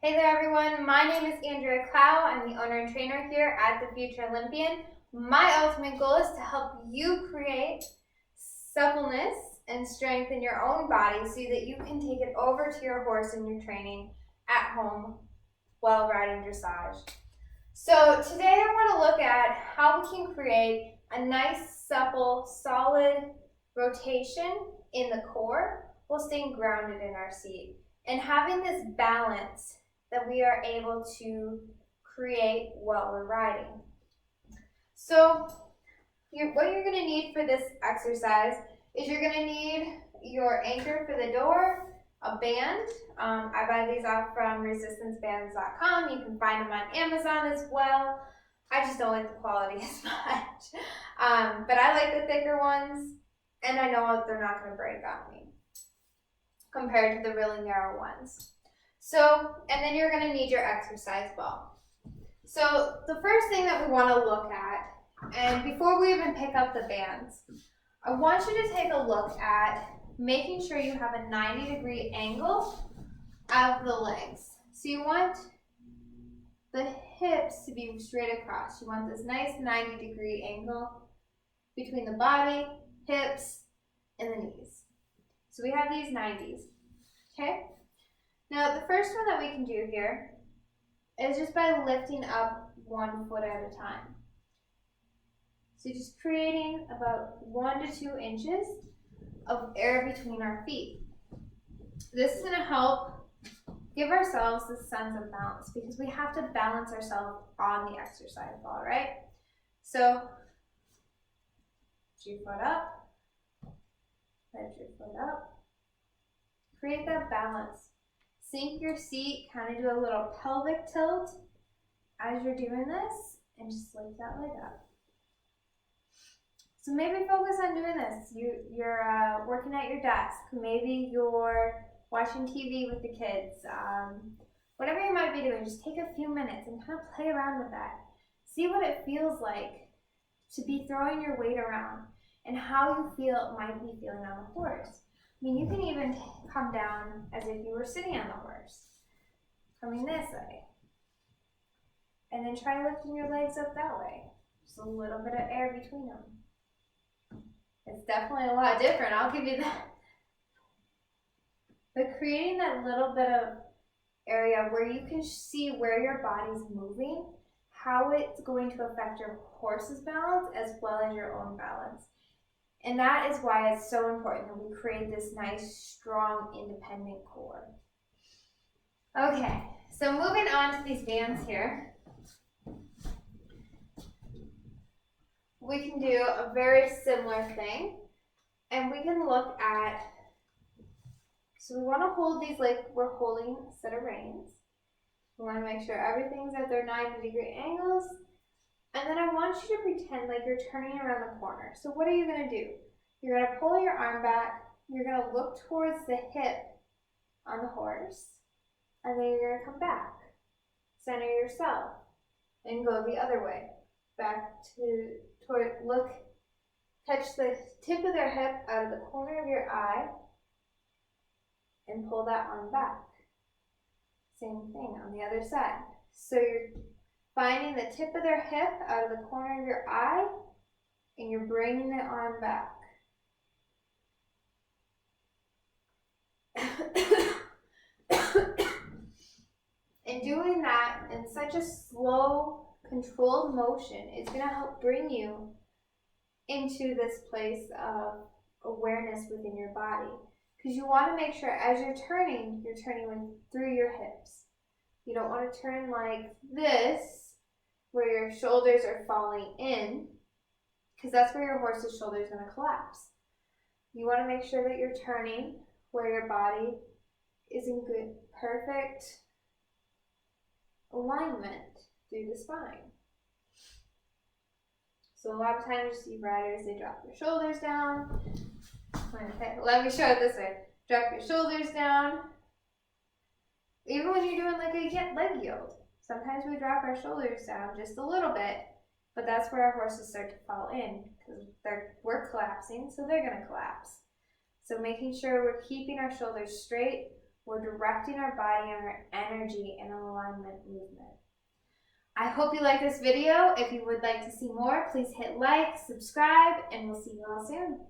Hey there everyone, my name is Andrea Clow. I'm the owner and trainer here at the Future Olympian. My ultimate goal is to help you create suppleness and strength in your own body so that you can take it over to your horse in your training at home while riding dressage. So today I want to look at how we can create a nice, supple, solid rotation in the core while staying grounded in our seat and having this balance that we are able to create while we're riding. So what you're going to need for this exercise is you're going to need your anchor for the door, a band. I buy these off from resistancebands.com. You can find them on Amazon as well. I just don't like the quality as much. But I like the thicker ones, and I know they're not going to break on me compared to the really narrow ones. So, and then you're going to need your exercise ball. So the first thing that we want to look at, and before we even pick up the bands, I want you to take a look at making sure you have a 90-degree angle of the legs. So you want the hips to be straight across. You want this nice 90-degree angle between the body, hips, and the knees. So we have these 90s, okay? Now the first one that we can do here is just by lifting up 1 foot at a time. So just creating about 1 to 2 inches of air between our feet. This is going to help give ourselves this sense of balance because we have to balance ourselves on the exercise ball, right? So, lift your foot up, lift your foot up. Create that balance. Sink your seat, kind of do a little pelvic tilt as you're doing this, and just lift that leg up. So maybe focus on doing this. You're working at your desk. Maybe you're watching TV with the kids. Whatever you might be doing, just take a few minutes and kind of play around with that. See what it feels like to be throwing your weight around and how you might be feeling on the horse. I mean, you can even come down as if you were sitting on the horse, coming this way. And then try lifting your legs up that way. Just a little bit of air between them. It's definitely a lot different, I'll give you that. But creating that little bit of area where you can see where your body's moving, how it's going to affect your horse's balance as well as your own balance. And that is why it's so important that we create this nice, strong, independent core. Okay, so moving on to these bands here. We can do a very similar thing. And we can look at, so we want to hold these like we're holding a set of reins. We want to make sure everything's at their 90-degree angles. And then I want you to pretend like you're turning around the corner. So what are you going to do? You're going to pull your arm back. You're going to look towards the hip on the horse. And then you're going to come back. Center yourself. And go the other way. Back look, touch the tip of their hip out of the corner of your eye. And pull that arm back. Same thing on the other side. So you're finding the tip of their hip out of the corner of your eye, and you're bringing the arm back. And doing that in such a slow, controlled motion is going to help bring you into this place of awareness within your body. Because you want to make sure as you're turning through your hips. You don't want to turn like this, where your shoulders are falling in, because that's where your horse's shoulder is going to collapse. You want to make sure that you're turning where your body is in good, perfect alignment through the spine. So a lot of times you see riders, they drop their shoulders down. Okay, let me show it this way. Drop your shoulders down. Even when you're doing like a leg yield, sometimes we drop our shoulders down just a little bit, but that's where our horses start to fall in because we're collapsing, so they're going to collapse. So making sure we're keeping our shoulders straight, we're directing our body and our energy in an alignment movement. I hope you like this video. If you would like to see more, please hit like, subscribe, and we'll see you all soon.